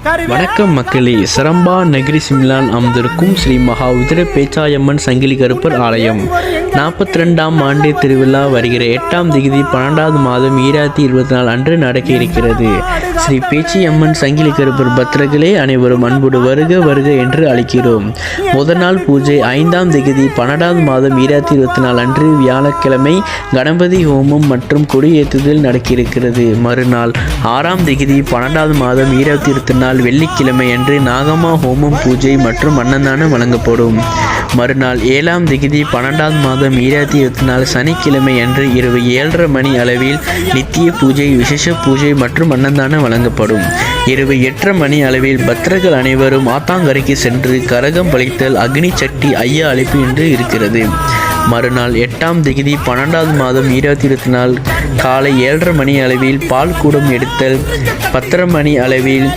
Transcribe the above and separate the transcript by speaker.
Speaker 1: வணக்கம் மக்களே. சரம்பா நகரி சிம்லான் அமர்ந்திருக்கும் ஸ்ரீ மகா உதிர பேச்சாயம்மன் சங்கிலி கருப்பர் ஆலயம் 42ஆம் ஆண்டு திருவிழா வருகிற 8ஆம் தேதி 12வது மாதம் 2024 அன்று நடக்க இருக்கிறது. ஸ்ரீ பேச்சியம்மன் சங்கிலி கருப்பர் பக்தர்களே அனைவரும் அன்போடு வருக வருக என்று அழைக்கிறோம். முதல் நாள் பூஜை 5ஆம் தேதி 12வது மாதம் 2024 அன்று வியாழக்கிழமை கணபதி ஹோமம் மற்றும் கொடியேற்றுதல் நடக்க இருக்கிறது. மறுநாள் 6ஆம் தேதி 12வது மாதம் 2024 வெள்ளிக்கிழமை அன்று நாகமா ஹோமம் பூஜை மற்றும் அன்னதானம் வழங்கப்படும். மறுநாள் 7ஆம் தேதி 12வது மாதம் 2024 சனிக்கிழமை அன்று இரவு 7:30 மணி அளவில் நித்திய பூஜை, விசேஷ பூஜை மற்றும் அன்னதானம் வழங்கப்படும். இரவு 8:30 மணி அளவில் பக்தர்கள் அனைவரும் ஆத்தாங்கரைக்கு சென்று கரகம் பளித்தல், அக்னி சட்டி, ஐயா அழைப்பு என்று இருக்கிறது. மறுநாள் 8ஆம் தேதி 12வது மாதம் 2024 காலை 7:30 மணி அளவில் பால் கூடம் எடுத்தல், 10:30 மணி அளவில்